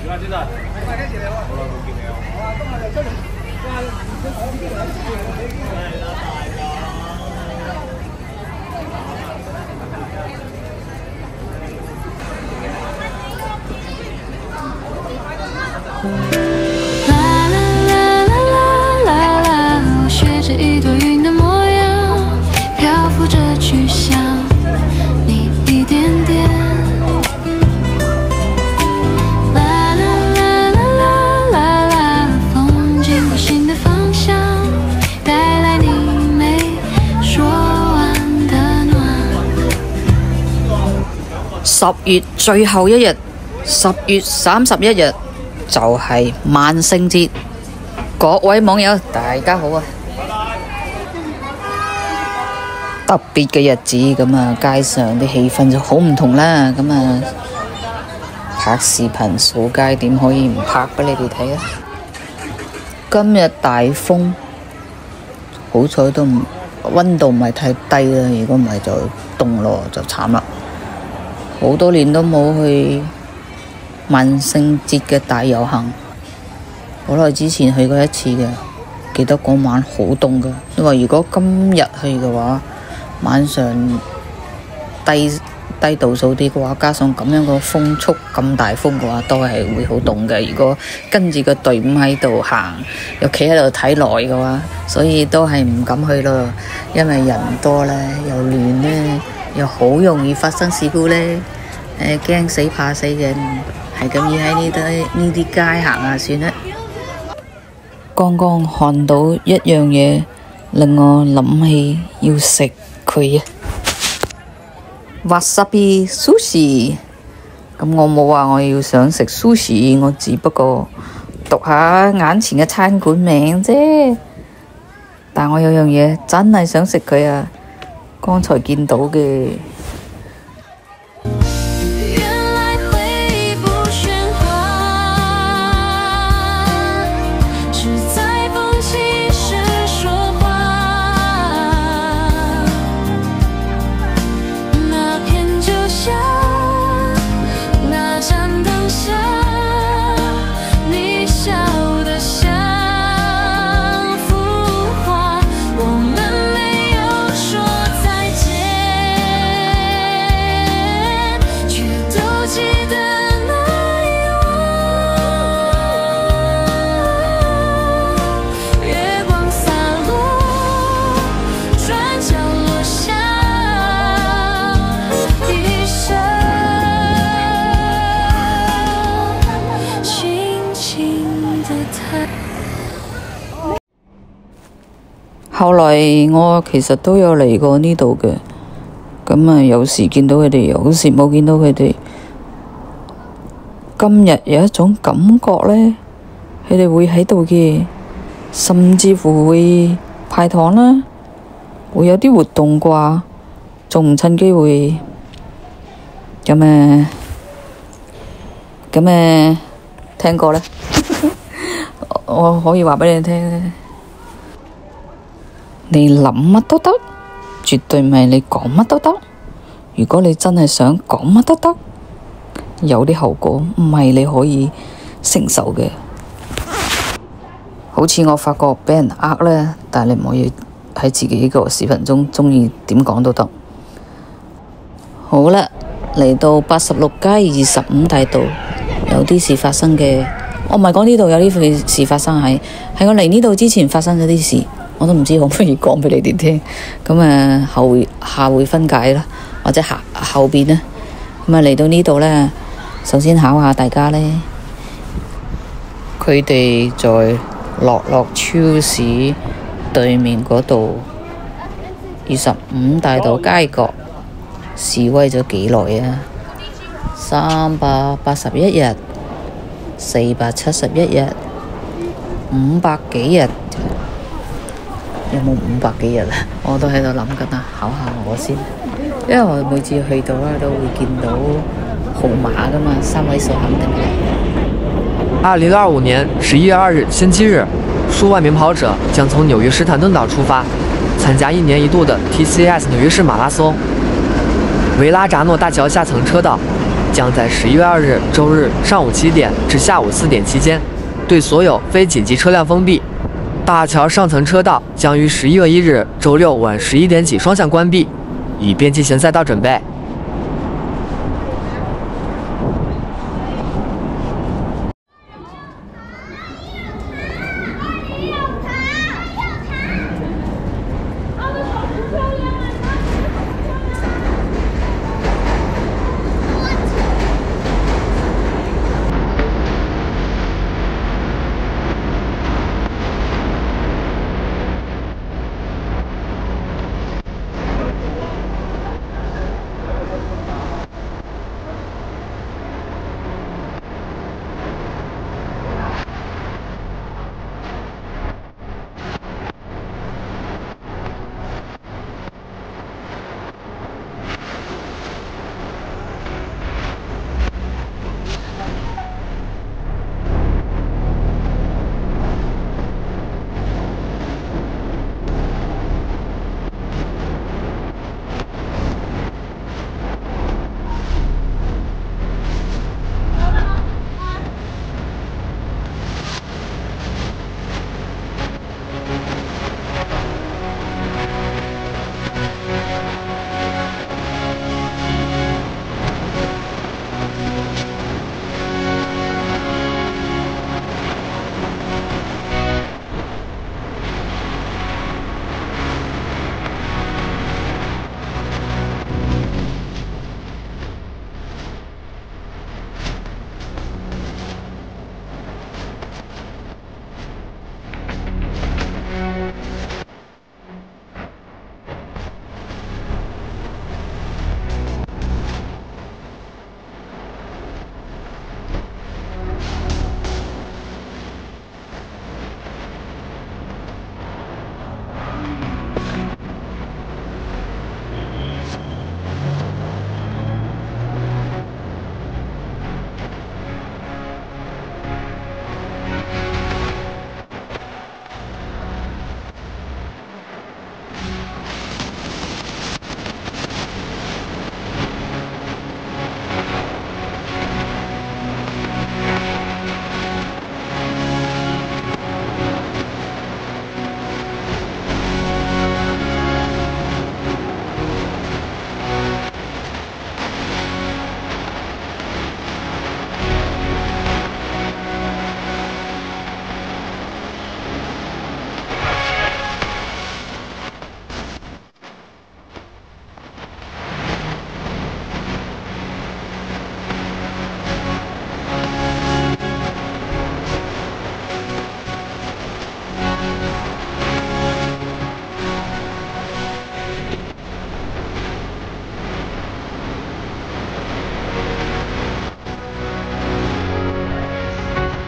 学着一朵云的模样，漂浮着去向你一点点。啦啦啦啦啦啦啦，风景不新的方向，带来你没说完的暖。10月最後一日，10月31日就係萬聖節。各位網友，大家好啊！特別嘅日子，咁啊，街上啲氣氛就好唔同啦。咁啊，拍視頻掃街點可以唔拍俾你哋睇啊？今日大風，好彩都唔溫度唔係太低啦，如果唔係就凍咯，就慘啦。好多年都冇去萬聖節嘅大遊行，好耐之前去過一次嘅，記得嗰晚好凍㗎。因為如果今日去嘅話，晚上低度數啲嘅話，加上咁樣個風速咁大風嘅話，都係會好凍嘅。如果跟住個隊伍喺度行，又企喺度睇耐嘅話，所以都係唔敢去咯。因為人多咧，又亂咧，又好容易發生事故咧。驚死怕死嘅，係咁要喺呢啲街行下算啦。剛剛看到一樣嘢，令我諗起要食佢啊！Wasabi sushi， 咁我冇話我要想食 sushi， 我只不過讀下眼前嘅餐館名啫。但我有樣嘢真係想食佢啊！剛才見到嘅。後來我其實都有嚟過呢度嘅，咁啊有時見到佢哋，有時冇見到佢哋。今日有一種感覺呢，佢哋會喺度嘅，甚至乎會派糖啦，會有啲活動啩，仲唔趁機會咁聽歌呢？我可以話俾你聽咧。你諗乜都得，絕對唔係你講乜都得。如果你真係想講乜都得，有啲後果唔係你可以承受嘅。好似我發覺俾人呃咧，但係你唔可以喺自己個視頻中鍾意點講都得。好啦，嚟到86街25大道，有啲事發生嘅。我唔係講呢度有啲事發生，係我嚟呢度之前發生咗啲事。我都唔知可唔可以講俾你哋聽，咁啊下回分解啦，或者後邊呢。咁啊嚟到呢度呢，首先考下大家呢，佢哋在樂樂超市對面嗰度25大道街角示威咗幾耐啊？381日、471日、500幾日。有冇500幾日啊？我都喺度諗緊啊，考下我先，因為我每次去到啦都會見到號碼噶嘛，3位數肯定係。2025年11月2日星期日，數萬名跑者將從紐約史坦頓島出發，參加1年1度的 TCAS 紐約市馬拉松。維拉扎諾大橋下層車道将在11月2日周日上午7点至下午4点期间，对所有非紧急车辆封闭。大桥上层车道将于11月1日周六晚11点起双向关闭，以便进行赛道准备。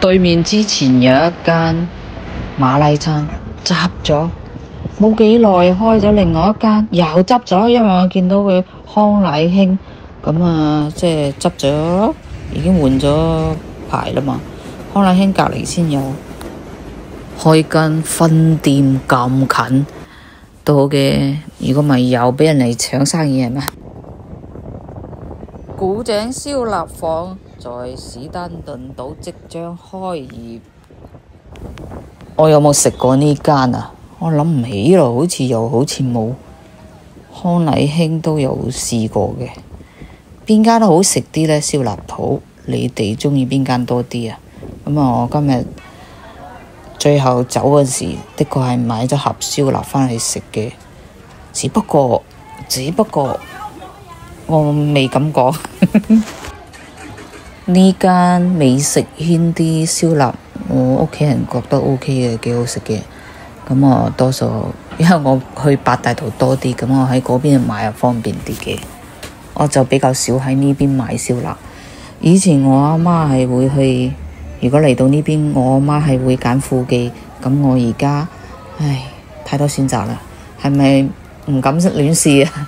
對面之前有一間馬拉餐執咗，冇幾耐開咗另外一間又執咗，因為我見到佢康乃馨咁啊，即係執咗，已經換咗牌啦嘛。康乃馨隔離先有開間分店咁近都好嘅，如果咪又俾人嚟搶生意係咩？古井燒臘坊在史丹頓島即將開業，我有冇食過呢間啊？我諗唔起咯，好似又好似冇。康乃馨都有試過嘅，邊間都好食啲呢？燒臘鋪，你哋鍾意邊間多啲啊？咁啊，我今日最後走嗰時，的確係買咗盒燒臘返去食嘅，只不過我未咁講。呢間美食圈啲燒臘，我屋企人覺得 OK 嘅，幾好食嘅。咁我多數因為我去八大道多啲，咁我喺嗰邊買又方便啲嘅。我就比較少喺呢邊買燒臘。以前我阿媽係會去，如果嚟到呢邊，我阿媽係會揀富記。咁我而家，太多選擇啦，係咪唔敢亂試啊？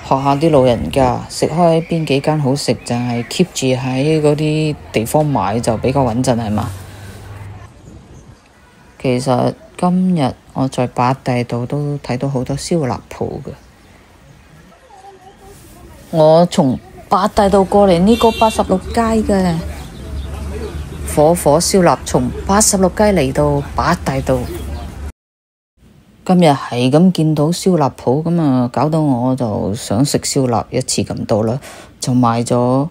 學下啲老人家食開邊幾間好食，就係 keep 住喺嗰啲地方買就比較穩陣係嘛？其實今日我在八大道都睇到好多燒臘鋪嘅。我從八大道過嚟呢個86街嘅，火燒臘從86街嚟到八大道。今日係咁見到燒臘鋪咁啊，搞到我就想食燒臘一次咁多啦，就買咗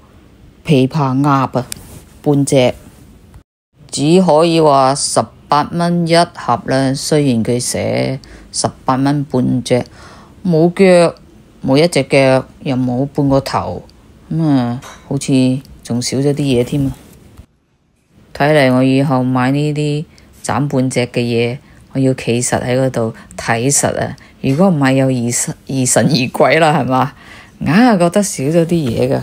琵琶鴨啊，半隻，只可以話18蚊一盒啦。雖然佢寫18蚊半隻，冇腳，冇一隻腳，又冇半個頭，咁啊，好似仲少咗啲嘢添啊！睇嚟我以後買呢啲斬半隻嘅嘢，我要企實喺嗰度睇實啊！如果唔係又疑神疑鬼啦，係嘛？硬係覺得少咗啲嘢㗎。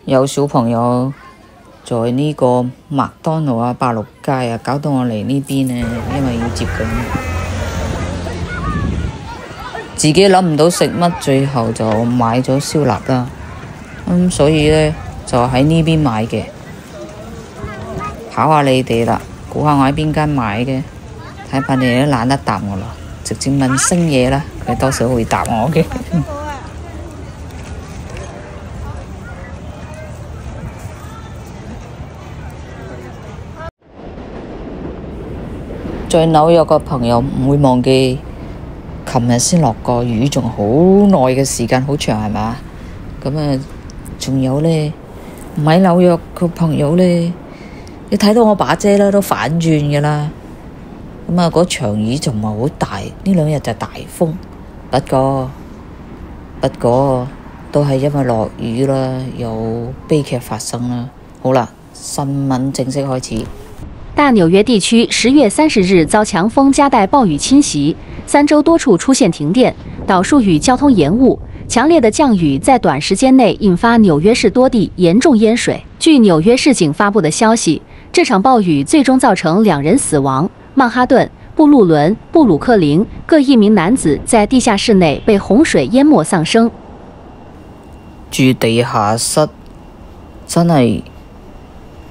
有小朋友在呢個麥當勞啊、86街啊，搞到我嚟呢邊呢，因為要接近，自己諗唔到食乜，最後就買咗燒臘啦。所以呢，就喺呢邊買嘅。考下你哋啦，估下我喺邊間買嘅？睇下你哋都懶得答我啦，直接問星嘢啦，佢多少會答我嘅。在紐約個朋友唔會忘記，琴日先落過雨，仲好耐嘅時間，好長係嘛？咁啊，仲有呢，唔喺紐約個朋友呢，你睇到我把遮啦，都反轉㗎啦。咁啊，嗰場雨仲唔係好大，呢2日就大風。不過都係因為落雨啦，有悲劇發生啦。好啦，新聞正式開始。大纽约地区10月30日遭强风夹带暴雨侵袭，3州多处出现停电、导数与交通延误。强烈的降雨在短时间内引发纽约市多地严重淹水。据纽约市警发布的消息，这场暴雨最终造成2人死亡。曼哈顿、布鲁伦、布鲁克林各1名男子在地下室内被洪水淹没丧生。住地下室真係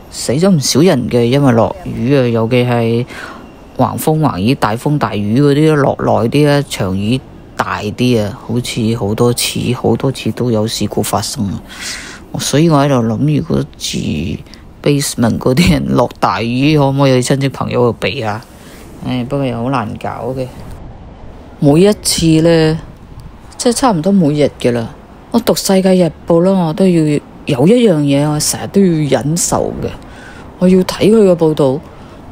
死咗唔少人嘅，因為落雨啊，尤其係橫風橫雨、大風大雨嗰啲落耐啲啊，場雨大啲啊，好似好多次都有事故發生啊。所以我喺度諗，如果住 basement 嗰啲人落大雨，可唔可以去親戚朋友度避啊？不過又好難搞嘅。每一次呢，即係差唔多每日嘅啦。我讀世界日報啦，我都要有一樣嘢，我成日都要忍受嘅。我要睇佢嘅報導，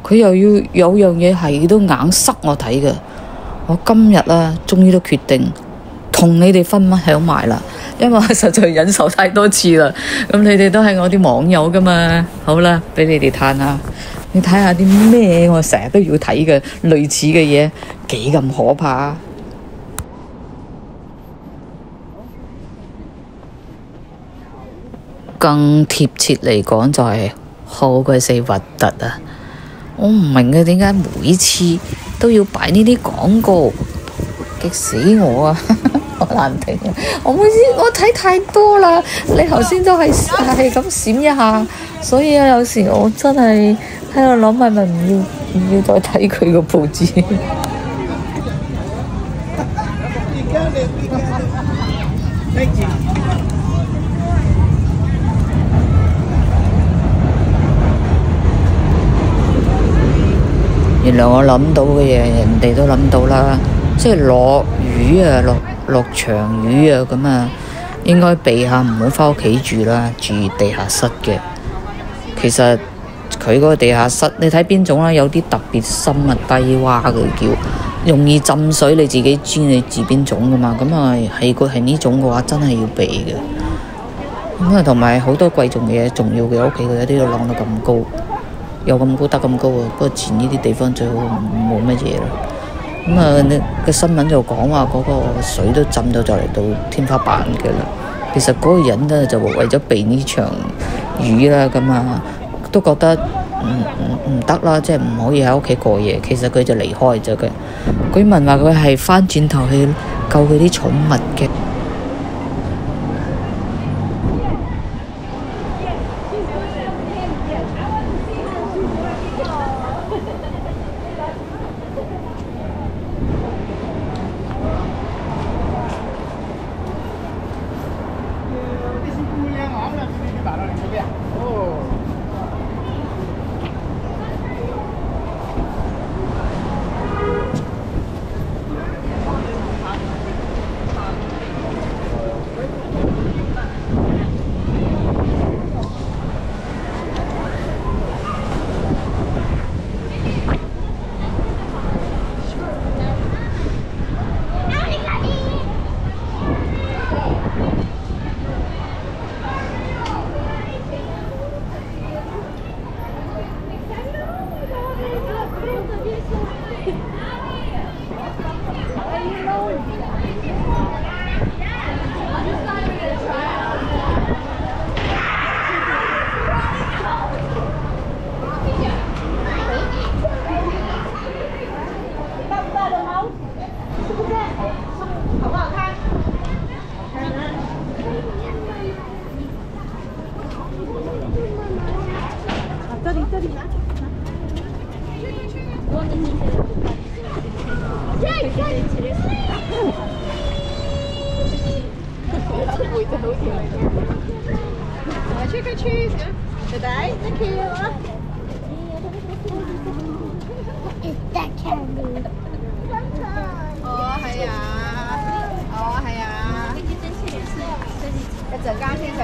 佢又要有樣嘢係都硬塞我睇嘅。我今日啊，終於都決定同你哋分享埋啦，因為我實在忍受太多次啦。咁你哋都係我啲網友噶嘛，好啦，俾你哋嘆下，你睇下啲咩我成日都要睇嘅類似嘅嘢，幾咁可怕。更貼切嚟講就係好鬼死核突啊！我唔明佢點解每次都要擺呢啲廣告，激死我啊！好難聽啊！我睇太多啦，你頭先都係咁閃一下，所以有時我真係喺度諗，係咪唔要再睇佢個報紙？原來我諗到嘅嘢，人哋都諗到啦。即係落雨啊，落長雨啊，咁啊，應該避下，唔好返屋企住啦，住地下室嘅。其實佢嗰個地下室，你睇邊種啦？有啲特別深啊，低窪嘅叫，容易浸水，你自己知你住邊種噶嘛。咁啊，係呢種嘅話，真係要避嘅。咁啊，同埋好多貴重嘅嘢，重要嘅屋企佢有啲要晾到咁高。有咁高得咁高啊！不過前呢啲地方最好冇乜嘢啦。咁啊，你個新聞就講話嗰個水都浸到就嚟到天花板嘅啦。其實嗰個人呢，就為咗避呢場雨啦，咁啊都覺得唔得啦，即係唔可以喺屋企過夜。其實佢就離開咗嘅。據聞話佢係返轉頭去救佢啲寵物嘅。Trick or treat today. Thank you. Is that candy? 哦，係啊，哦係啊，一陣間先食。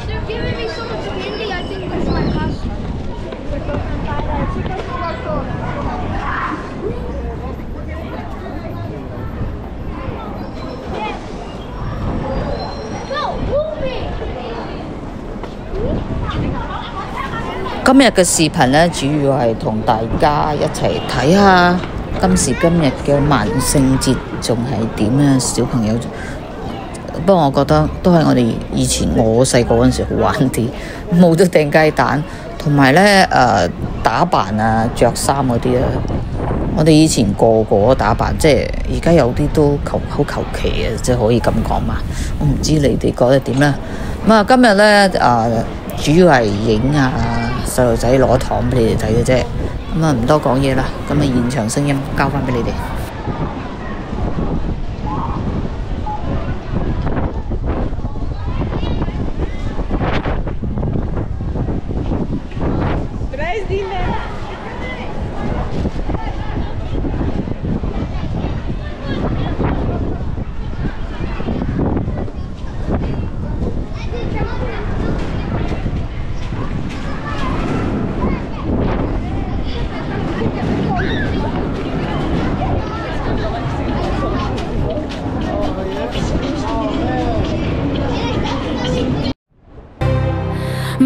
They're giving me so much candy. I think that's my costume. No, move me. 今日嘅視頻呢，主要係同大家一齊睇下今時今日嘅萬聖節仲係點呢？小朋友。不過我覺得都係我哋以前我細個嗰陣時好玩啲，冇得掟雞蛋，同埋呢打扮啊、着衫嗰啲啊，我哋以前個個打扮，即係而家有啲都好求其嘅，即係可以咁講嘛。我唔知你哋覺得點呢？咁啊，今日呢，主要係影啊細路仔攞糖俾你哋睇嘅啫，咁啊唔多講嘢啦，咁啊現場聲音交翻俾你哋。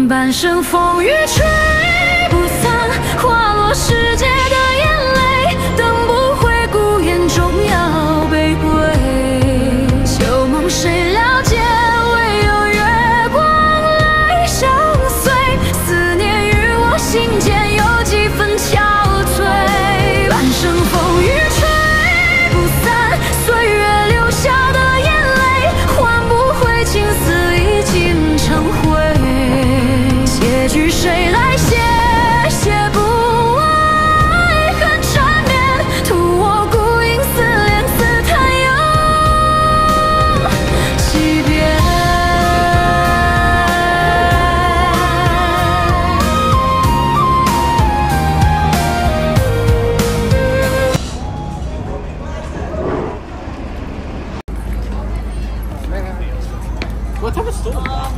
半生风雨吹不散，滑落世界的眼泪，等不回顾眼中要被归。旧梦谁了解？唯有月光来相随。思念与我心间有几分憔悴。半生风雨吹不散，岁月留下的眼泪，换不回青丝已经成灰。结局谁来写？写不完爱恨缠绵，图我孤影思恋，刺探又欺骗。我他们说了。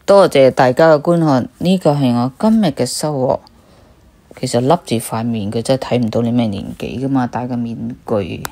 多謝大家嘅觀看，呢個係我今日嘅收穫。其實笠住塊面，佢真係睇唔到你咩年紀㗎嘛，戴個面具。